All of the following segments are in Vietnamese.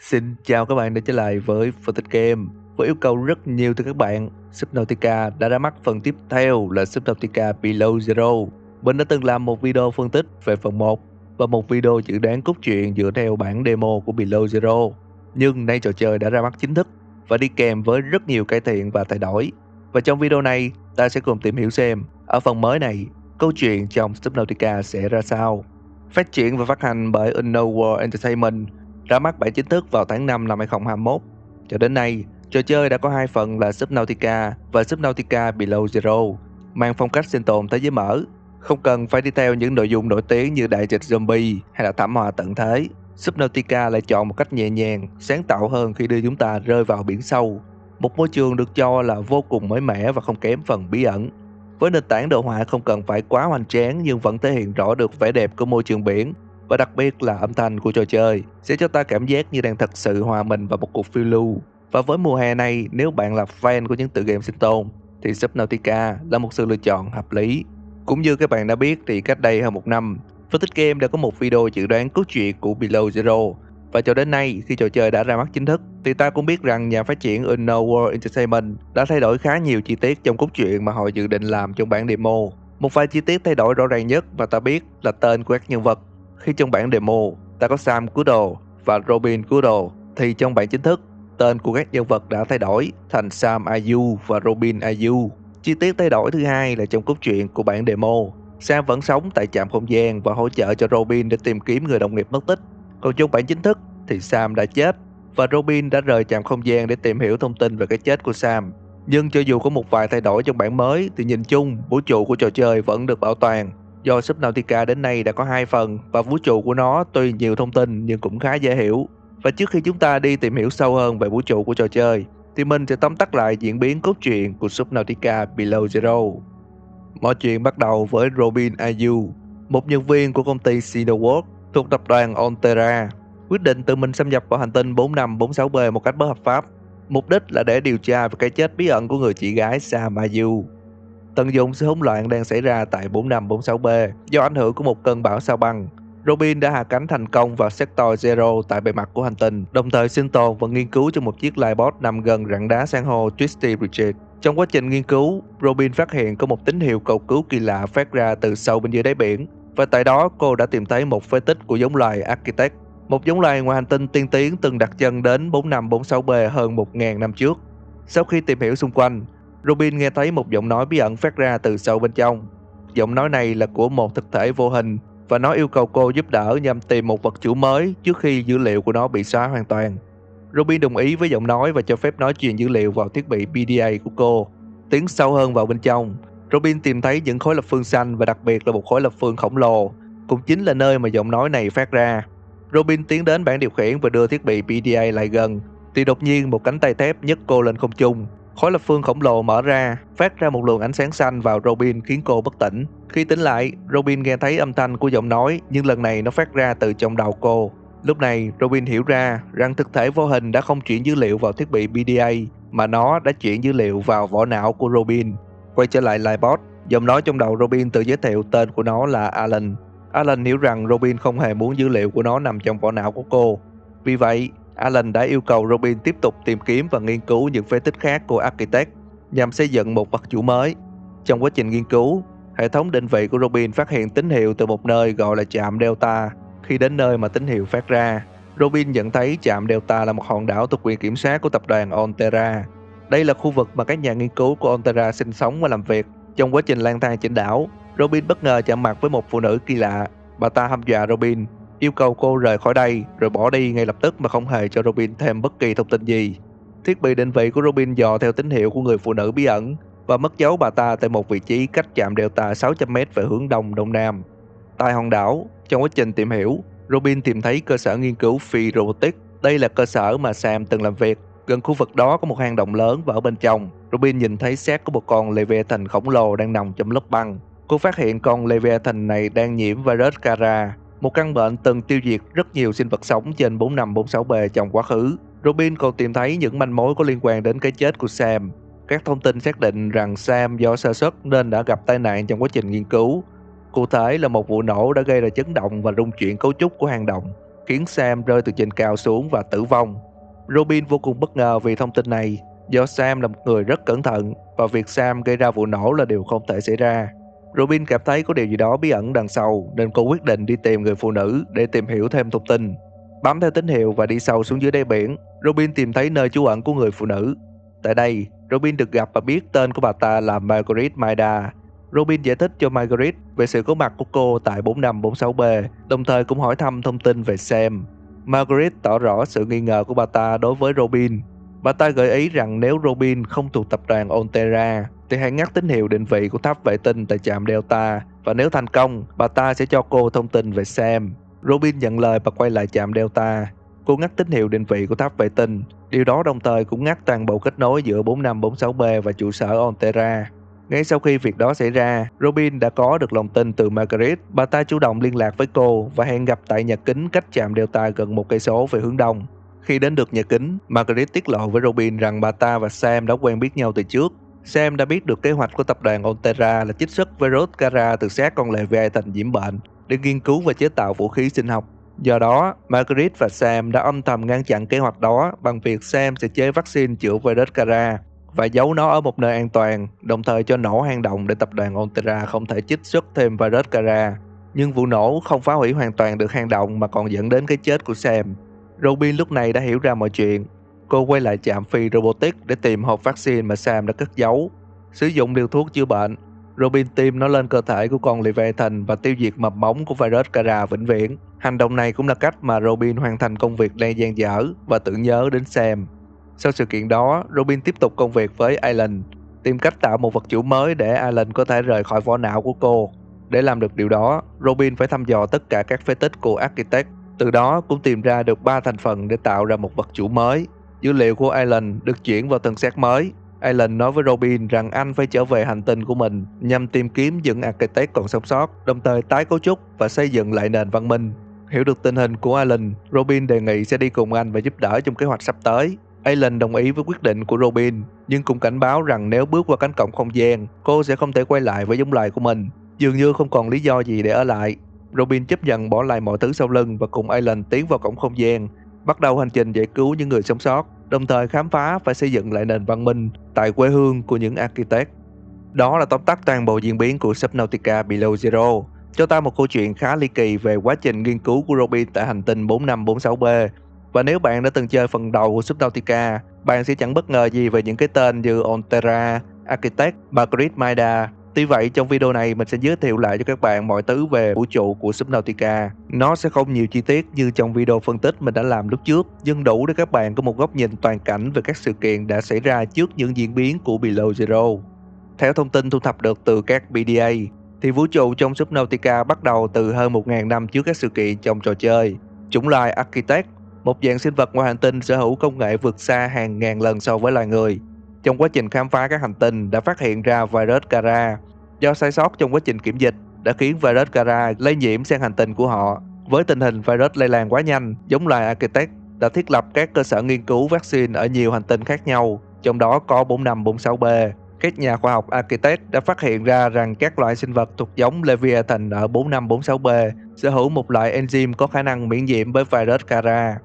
Xin chào các bạn đã trở lại với phân tích game. Với yêu cầu rất nhiều từ các bạn, Subnautica đã ra mắt phần tiếp theo là Subnautica Below Zero. Mình đã từng làm một video phân tích về phần 1 và một video dự đoán cốt truyện dựa theo bản demo của Below Zero. Nhưng nay trò chơi đã ra mắt chính thức và đi kèm với rất nhiều cải thiện và thay đổi. Và trong video này, ta sẽ cùng tìm hiểu xem ở phần mới này, câu chuyện trong Subnautica sẽ ra sao. Phát triển và phát hành bởi Unknown World Entertainment, ra mắt bản chính thức vào tháng 5 năm 2021. Cho đến nay, trò chơi đã có hai phần là Subnautica và Subnautica Below Zero, mang phong cách sinh tồn thế giới mở, không cần phải đi theo những nội dung nổi tiếng như đại dịch zombie hay là thảm họa tận thế. Subnautica lại chọn một cách nhẹ nhàng, sáng tạo hơn khi đưa chúng ta rơi vào biển sâu, một môi trường được cho là vô cùng mới mẻ và không kém phần bí ẩn. Với nền tảng đồ họa không cần phải quá hoành tráng nhưng vẫn thể hiện rõ được vẻ đẹp của môi trường biển, và đặc biệt là âm thanh của trò chơi sẽ cho ta cảm giác như đang thật sự hòa mình vào một cuộc phiêu lưu. Và với mùa hè này, nếu bạn là fan của những tựa game sinh tồn thì Subnautica là một sự lựa chọn hợp lý. Cũng như các bạn đã biết thì cách đây hơn một năm, phân tích game đã có một video dự đoán cốt truyện của Below Zero. Và cho đến nay, khi trò chơi đã ra mắt chính thức, thì ta cũng biết rằng nhà phát triển Unknown World Entertainment đã thay đổi khá nhiều chi tiết trong cốt truyện mà họ dự định làm trong bản demo. Một vài chi tiết thay đổi rõ ràng nhất và ta biết là tên của các nhân vật. Khi trong bản demo, ta có Sam Goodall và Robin Goodall, thì trong bản chính thức, tên của các nhân vật đã thay đổi thành Sam Ayu và Robin Ayu. Chi tiết thay đổi thứ hai là trong cốt truyện của bản demo, Sam vẫn sống tại trạm không gian và hỗ trợ cho Robin để tìm kiếm người đồng nghiệp mất tích. Còn trong bản chính thức thì Sam đã chết và Robin đã rời trạm không gian để tìm hiểu thông tin về cái chết của Sam. Nhưng cho dù có một vài thay đổi trong bản mới thì nhìn chung, vũ trụ của trò chơi vẫn được bảo toàn. Do Subnautica đến nay đã có 2 phần và vũ trụ của nó tuy nhiều thông tin nhưng cũng khá dễ hiểu. Và trước khi chúng ta đi tìm hiểu sâu hơn về vũ trụ của trò chơi, thì mình sẽ tóm tắt lại diễn biến cốt truyện của Subnautica Below Zero. Mọi chuyện bắt đầu với Robin Ayu, một nhân viên của công ty Cineworld thuộc tập đoàn Onterra, quyết định tự mình xâm nhập vào hành tinh 4546B một cách bất hợp pháp. Mục đích là để điều tra về cái chết bí ẩn của người chị gái Sam Ayu. Tận dụng sự hỗn loạn đang xảy ra tại 4546B do ảnh hưởng của một cơn bão sao băng, Robin đã hạ cánh thành công vào Sector Zero tại bề mặt của hành tinh, đồng thời sinh tồn và nghiên cứu trong một chiếc Livebot nằm gần rặng đá san hô Twisty Bridge. Trong quá trình nghiên cứu, Robin phát hiện có một tín hiệu cầu cứu kỳ lạ phát ra từ sâu bên dưới đáy biển, và tại đó cô đã tìm thấy một phế tích của giống loài Architect, một giống loài ngoài hành tinh tiên tiến từng đặt chân đến 4546B hơn 1000 năm trước. Sau khi tìm hiểu xung quanh, Robin nghe thấy một giọng nói bí ẩn phát ra từ sâu bên trong. Giọng nói này là của một thực thể vô hình và nó yêu cầu cô giúp đỡ nhằm tìm một vật chủ mới trước khi dữ liệu của nó bị xóa hoàn toàn. Robin đồng ý với giọng nói và cho phép nó truyền dữ liệu vào thiết bị PDA của cô. Tiến sâu hơn vào bên trong, Robin tìm thấy những khối lập phương xanh và đặc biệt là một khối lập phương khổng lồ, cũng chính là nơi mà giọng nói này phát ra. Robin tiến đến bảng điều khiển và đưa thiết bị PDA lại gần, thì đột nhiên một cánh tay thép nhấc cô lên không trung. Khối lập phương khổng lồ mở ra, phát ra một luồng ánh sáng xanh vào Robin khiến cô bất tỉnh. Khi tỉnh lại, Robin nghe thấy âm thanh của giọng nói, nhưng lần này nó phát ra từ trong đầu cô. Lúc này, Robin hiểu ra rằng thực thể vô hình đã không chuyển dữ liệu vào thiết bị PDA, mà nó đã chuyển dữ liệu vào vỏ não của Robin. Quay trở lại Livebot, giọng nói trong đầu Robin tự giới thiệu tên của nó là Alan. Alan hiểu rằng Robin không hề muốn dữ liệu của nó nằm trong vỏ não của cô. Vì vậy, Alan đã yêu cầu Robin tiếp tục tìm kiếm và nghiên cứu những phế tích khác của Architect nhằm xây dựng một vật chủ mới. Trong quá trình nghiên cứu, hệ thống định vị của Robin phát hiện tín hiệu từ một nơi gọi là trạm Delta. Khi đến nơi mà tín hiệu phát ra, Robin nhận thấy trạm Delta là một hòn đảo thuộc quyền kiểm soát của tập đoàn Onterra. Đây là khu vực mà các nhà nghiên cứu của Onterra sinh sống và làm việc. Trong quá trình lang thang trên đảo, Robin bất ngờ chạm mặt với một phụ nữ kỳ lạ. Bà ta hăm dọa Robin, yêu cầu cô rời khỏi đây rồi bỏ đi ngay lập tức mà không hề cho Robin thêm bất kỳ thông tin gì. Thiết bị định vị của Robin dò theo tín hiệu của người phụ nữ bí ẩn và mất dấu bà ta tại một vị trí cách trạm Delta 600m về hướng đông đông nam. Tại hòn đảo, trong quá trình tìm hiểu, Robin tìm thấy cơ sở nghiên cứu Phi Robotics. Đây là cơ sở mà Sam từng làm việc. Gần khu vực đó có một hang động lớn và ở bên trong, Robin nhìn thấy xác của một con Leviathan khổng lồ đang nằm trong lớp băng. Cô phát hiện con Leviathan này đang nhiễm virus Kara, một căn bệnh từng tiêu diệt rất nhiều sinh vật sống trên 4546B trong quá khứ. Robin còn tìm thấy những manh mối có liên quan đến cái chết của Sam. Các thông tin xác định rằng Sam do sơ suất nên đã gặp tai nạn trong quá trình nghiên cứu. Cụ thể là một vụ nổ đã gây ra chấn động và rung chuyển cấu trúc của hang động. khiến Sam rơi từ trên cao xuống và tử vong. Robin vô cùng bất ngờ vì thông tin này, do Sam là một người rất cẩn thận và việc Sam gây ra vụ nổ là điều không thể xảy ra. Robin cảm thấy có điều gì đó bí ẩn đằng sau nên cô quyết định đi tìm người phụ nữ để tìm hiểu thêm thông tin. Bám theo tín hiệu và đi sâu xuống dưới đáy biển, Robin tìm thấy nơi trú ẩn của người phụ nữ. Tại đây, Robin được gặp và biết tên của bà ta là Margaret Maida. Robin giải thích cho Margaret về sự có mặt của cô tại 4546B, đồng thời cũng hỏi thăm thông tin về Sam. Margaret tỏ rõ sự nghi ngờ của bà ta đối với Robin. Bà ta gợi ý rằng nếu Robin không thuộc tập đoàn Onterra thì hãy ngắt tín hiệu định vị của tháp vệ tinh tại trạm Delta, và nếu thành công, bà ta sẽ cho cô thông tin về Sam. Robin nhận lời và quay lại trạm Delta. Cô ngắt tín hiệu định vị của tháp vệ tinh. Điều đó đồng thời cũng ngắt toàn bộ kết nối giữa 4546B và trụ sở Onterra. Ngay sau khi việc đó xảy ra, Robin đã có được lòng tin từ Margaret. Bà ta chủ động liên lạc với cô và hẹn gặp tại nhà kính cách trạm Delta gần 1 cây số về hướng đông. Khi đến được nhà kính, Margaret tiết lộ với Robin rằng bà ta và Sam đã quen biết nhau từ trước. Sam đã biết được kế hoạch của tập đoàn Onterra là trích xuất virus Kara từ xác con Leviathan nhiễm bệnh để nghiên cứu và chế tạo vũ khí sinh học. Do đó, Margaret và Sam đã âm thầm ngăn chặn kế hoạch đó bằng việc Sam sẽ chế vaccine chữa virus Kara và giấu nó ở một nơi an toàn, đồng thời cho nổ hang động để tập đoàn Onterra không thể trích xuất thêm virus Kara. Nhưng vụ nổ không phá hủy hoàn toàn được hang động mà còn dẫn đến cái chết của Sam. Robin lúc này đã hiểu ra mọi chuyện. Cô quay lại trạm phi robotics để tìm hộp vaccine mà Sam đã cất giấu. Sử dụng liều thuốc chữa bệnh, Robin tiêm nó lên cơ thể của con Leviathan và tiêu diệt mầm móng của virus Kara vĩnh viễn. Hành động này cũng là cách mà Robin hoàn thành công việc đang dang dở và tưởng nhớ đến Sam. Sau sự kiện đó, Robin tiếp tục công việc với Alan, tìm cách tạo một vật chủ mới để Alan có thể rời khỏi vỏ não của cô. Để làm được điều đó, Robin phải thăm dò tất cả các phế tích của Architect. Từ đó cũng tìm ra được 3 thành phần để tạo ra một vật chủ mới. Dữ liệu của Alan được chuyển vào thân xác mới. Alan nói với Robin rằng anh phải trở về hành tinh của mình nhằm tìm kiếm những Architect còn sống sót, đồng thời tái cấu trúc và xây dựng lại nền văn minh. Hiểu được tình hình của Alan, Robin đề nghị sẽ đi cùng anh và giúp đỡ trong kế hoạch sắp tới. Alan đồng ý với quyết định của Robin, nhưng cũng cảnh báo rằng nếu bước qua cánh cổng không gian, cô sẽ không thể quay lại với giống loài của mình. Dường như không còn lý do gì để ở lại. Robin chấp nhận bỏ lại mọi thứ sau lưng và cùng Alan tiến vào cổng không gian, bắt đầu hành trình giải cứu những người sống sót, đồng thời khám phá và xây dựng lại nền văn minh tại quê hương của những Architect. Đó là tóm tắt toàn bộ diễn biến của Subnautica Below Zero, cho ta một câu chuyện khá ly kỳ về quá trình nghiên cứu của Robin tại hành tinh 4546B. Và nếu bạn đã từng chơi phần đầu của Subnautica, bạn sẽ chẳng bất ngờ gì về những cái tên như Onterra, Architect, Margaret Maida. Tuy vậy, trong video này mình sẽ giới thiệu lại cho các bạn mọi thứ về vũ trụ của Subnautica. Nó sẽ không nhiều chi tiết như trong video phân tích mình đã làm lúc trước, nhưng đủ để các bạn có một góc nhìn toàn cảnh về các sự kiện đã xảy ra trước những diễn biến của Below Zero. Theo thông tin thu thập được từ các PDA, thì vũ trụ trong Subnautica bắt đầu từ hơn 1.000 năm trước các sự kiện trong trò chơi. Chủng loài Architect, một dạng sinh vật ngoài hành tinh sở hữu công nghệ vượt xa hàng ngàn lần so với loài người. Trong quá trình khám phá các hành tinh đã phát hiện ra virus Kara. Do sai sót trong quá trình kiểm dịch đã khiến virus Kara lây nhiễm sang hành tinh của họ. Với tình hình virus lây lan quá nhanh, giống loài Architect đã thiết lập các cơ sở nghiên cứu vaccine ở nhiều hành tinh khác nhau, trong đó có 4546B. Các nhà khoa học Architect đã phát hiện ra rằng các loại sinh vật thuộc giống Leviathan ở 4546B sở hữu một loại enzyme có khả năng miễn nhiễm với virus Kara.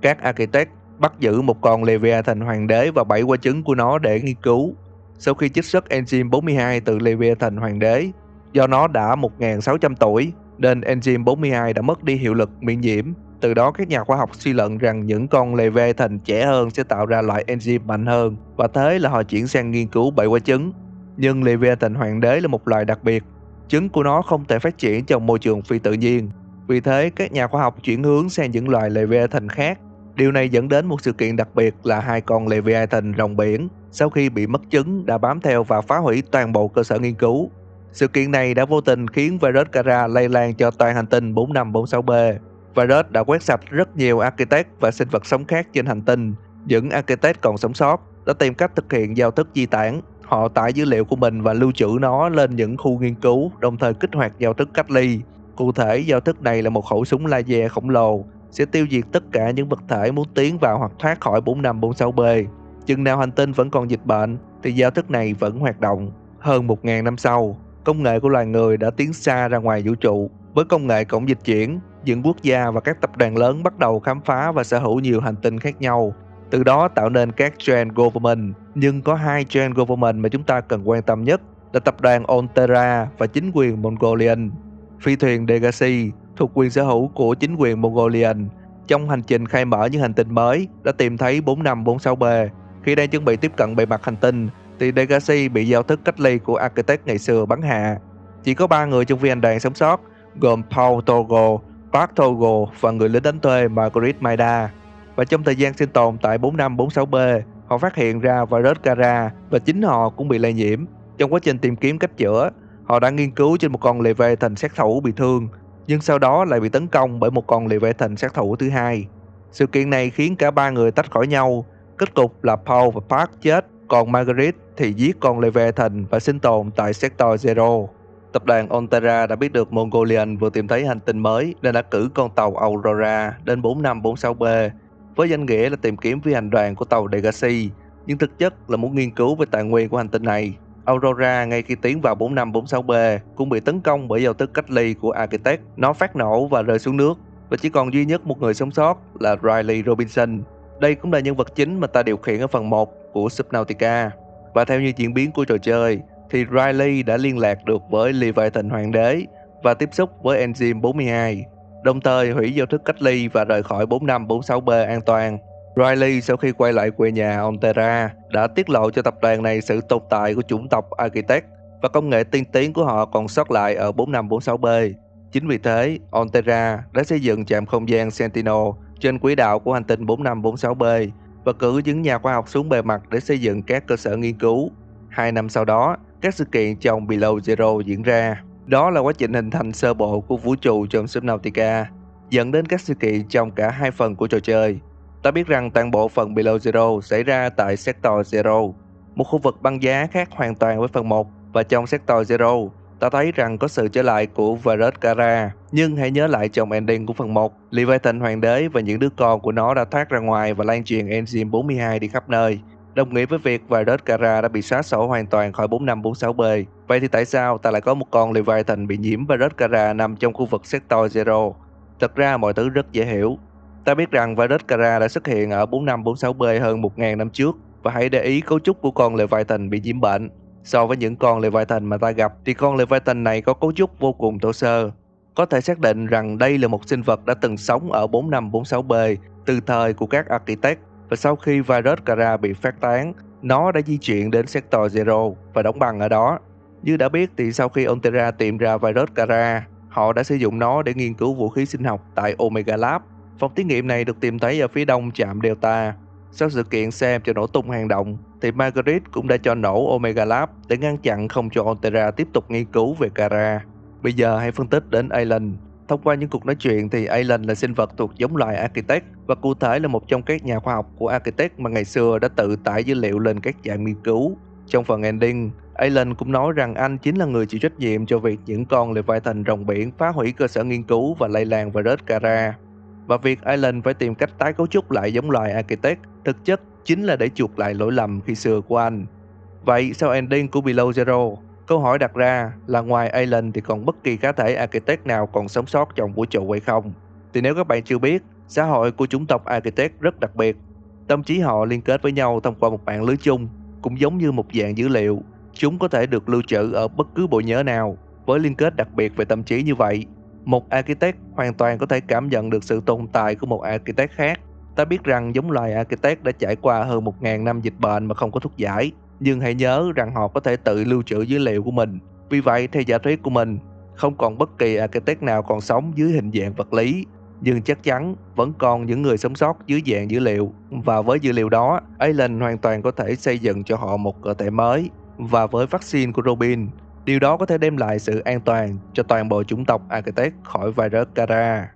Các Architect bắt giữ một con Leviathan hoàng đế và 7 quả trứng của nó để nghiên cứu. Sau khi trích xuất enzyme 42 từ Leviathan hoàng đế, do nó đã 1.600 tuổi, nên enzyme 42 đã mất đi hiệu lực miễn nhiễm. Từ đó các nhà khoa học suy luận rằng những con Leviathan trẻ hơn sẽ tạo ra loại enzyme mạnh hơn, và thế là họ chuyển sang nghiên cứu 7 quả trứng. Nhưng Leviathan hoàng đế là một loài đặc biệt, trứng của nó không thể phát triển trong môi trường phi tự nhiên. Vì thế các nhà khoa học chuyển hướng sang những loài Leviathan khác. Điều này dẫn đến một sự kiện đặc biệt là 2 con Leviathan rồng biển sau khi bị mất trứng đã bám theo và phá hủy toàn bộ cơ sở nghiên cứu. Sự kiện này đã vô tình khiến virus Kara lây lan cho toàn hành tinh 4546B. Virus đã quét sạch rất nhiều Architect và sinh vật sống khác trên hành tinh. Những Architect còn sống sót đã tìm cách thực hiện giao thức di tản. Họ tải dữ liệu của mình và lưu trữ nó lên những khu nghiên cứu, đồng thời kích hoạt giao thức cách ly. Cụ thể, giao thức này là một khẩu súng laser khổng lồ, sẽ tiêu diệt tất cả những vật thể muốn tiến vào hoặc thoát khỏi 4546B. Chừng nào hành tinh vẫn còn dịch bệnh thì giao thức này vẫn hoạt động. Hơn 1.000 năm sau, công nghệ của loài người đã tiến xa ra ngoài vũ trụ. Với công nghệ cổng dịch chuyển, những quốc gia và các tập đoàn lớn bắt đầu khám phá và sở hữu nhiều hành tinh khác nhau, từ đó tạo nên các Giant Government. Nhưng có hai Giant Government mà chúng ta cần quan tâm nhất là tập đoàn Onterra và chính quyền Mongolian. Phi thuyền Legacy thuộc quyền sở hữu của chính quyền Mongolian. Trong hành trình khai mở những hành tinh mới, đã tìm thấy 4546b. Khi đang chuẩn bị tiếp cận bề mặt hành tinh, thì Legacy bị giao thức cách ly của Architect ngày xưa bắn hạ. Chỉ có 3 người trong phi hành đoàn sống sót, gồm Paul Togo, Park Togo và người lính đánh thuê Margaret Maida. Và trong thời gian sinh tồn tại 4546b, họ phát hiện ra virus Kara và chính họ cũng bị lây nhiễm. Trong quá trình tìm kiếm cách chữa, họ đã nghiên cứu trên một con Leviathan sát thủ bị thương, nhưng sau đó lại bị tấn công bởi một con Leviathan sát thủ thứ hai. Sự kiện này khiến cả 3 người tách khỏi nhau. Kết cục là Paul và Park chết, còn Margaret thì giết con Leviathan và sinh tồn tại Sector Zero. Tập đoàn Onterra đã biết được Mongolian vừa tìm thấy hành tinh mới nên đã cử con tàu Aurora đến 4546b với danh nghĩa là tìm kiếm phi hành đoàn của tàu Legacy, nhưng thực chất là muốn nghiên cứu về tài nguyên của hành tinh này. Aurora ngay khi tiến vào 4546b cũng bị tấn công bởi giao thức cách ly của Architect. Nó phát nổ và rơi xuống nước, và chỉ còn duy nhất một người sống sót là Riley Robinson. Đây cũng là nhân vật chính mà ta điều khiển ở phần 1 của Subnautica. Và theo như diễn biến của trò chơi, thì Riley đã liên lạc được với Leviathan Hoàng đế và tiếp xúc với Enzyme 42, đồng thời hủy giao thức cách ly và rời khỏi 4546b an toàn. Riley sau khi quay lại quê nhà Onterra đã tiết lộ cho tập đoàn này sự tồn tại của chủng tộc Architect và công nghệ tiên tiến của họ còn sót lại ở 4546b. Chính vì thế, Onterra đã xây dựng trạm không gian Sentinel trên quỹ đạo của hành tinh 4546b và cử những nhà khoa học xuống bề mặt để xây dựng các cơ sở nghiên cứu. 2 năm sau đó, các sự kiện trong Below Zero diễn ra. Đó là quá trình hình thành sơ bộ của vũ trụ trong Subnautica, dẫn đến các sự kiện trong cả hai phần của trò chơi. Ta biết rằng toàn bộ phần Below Zero xảy ra tại Sector Zero, một khu vực băng giá khác hoàn toàn với phần 1. Và trong Sector Zero, ta thấy rằng có sự trở lại của virus Kara. Nhưng hãy nhớ lại trong ending của phần 1, Leviathan Hoàng đế và những đứa con của nó đã thoát ra ngoài và lan truyền Enzyme 42 đi khắp nơi, đồng nghĩa với việc virus Kara đã bị xóa sổ hoàn toàn khỏi 4546b. Vậy thì tại sao ta lại có một con Leviathan bị nhiễm virus Kara nằm trong khu vực Sector Zero? Thật ra mọi thứ rất dễ hiểu. Ta biết rằng virus Kara đã xuất hiện ở 4546b hơn 1000 năm trước, và hãy để ý cấu trúc của con Leviathan bị nhiễm bệnh. So với những con Leviathan mà ta gặp thì con Leviathan này có cấu trúc vô cùng thô sơ. Có thể xác định rằng đây là một sinh vật đã từng sống ở 4546b từ thời của các Architect, và sau khi virus Kara bị phát tán, nó đã di chuyển đến Sector Zero và đóng băng ở đó. Như đã biết thì sau khi Onterra tìm ra virus Kara, họ đã sử dụng nó để nghiên cứu vũ khí sinh học tại Omega Lab. Phòng thí nghiệm này được tìm thấy ở phía đông trạm Delta. Sau sự kiện xem cho nổ tung hang động, thì Margaret cũng đã cho nổ Omega Lab để ngăn chặn không cho Onterra tiếp tục nghiên cứu về Kara. Bây giờ hãy phân tích đến Alan. Thông qua những cuộc nói chuyện thì Alan là sinh vật thuộc giống loài Architect, và cụ thể là một trong các nhà khoa học của Architect mà ngày xưa đã tự tải dữ liệu lên các trạm nghiên cứu. Trong phần ending, Alan cũng nói rằng anh chính là người chịu trách nhiệm cho việc những con Leviathan rồng biển phá hủy cơ sở nghiên cứu và lây lan virus Kara. Và việc Alan phải tìm cách tái cấu trúc lại giống loài Architect thực chất chính là để chuộc lại lỗi lầm khi xưa của anh. Vậy sau ending của Below Zero, câu hỏi đặt ra là ngoài Alan thì còn bất kỳ cá thể Architect nào còn sống sót trong vũ trụ hay không? Thì nếu các bạn chưa biết, xã hội của chủng tộc Architect rất đặc biệt. Tâm trí họ liên kết với nhau thông qua một mạng lưới chung, cũng giống như một dạng dữ liệu. Chúng có thể được lưu trữ ở bất cứ bộ nhớ nào. Với liên kết đặc biệt về tâm trí như vậy, một Architect hoàn toàn có thể cảm nhận được sự tồn tại của một Architect khác. Ta biết rằng giống loài Architect đã trải qua hơn 1000 năm dịch bệnh mà không có thuốc giải, nhưng hãy nhớ rằng họ có thể tự lưu trữ dữ liệu của mình. Vì vậy, theo giả thuyết của mình, không còn bất kỳ Architect nào còn sống dưới hình dạng vật lý, nhưng chắc chắn vẫn còn những người sống sót dưới dạng dữ liệu. Và với dữ liệu đó, Alan hoàn toàn có thể xây dựng cho họ một cơ thể mới. Và với vaccine của Robin, điều đó có thể đem lại sự an toàn cho toàn bộ chủng tộc Architect khỏi virus Kara.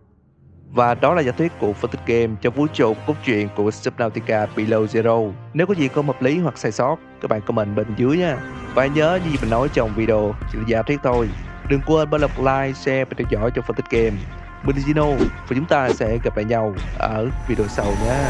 Và đó là giả thuyết của phân tích game trong vũ trụ cốt truyện của Subnautica Below Zero. Nếu có gì không hợp lý hoặc sai sót, các bạn comment bên dưới nha. Và nhớ như mình nói trong video chỉ là giả thuyết thôi. Đừng quên bấm like, share và theo dõi cho phân tích game. Mình là Gino và chúng ta sẽ gặp lại nhau ở video sau nhé.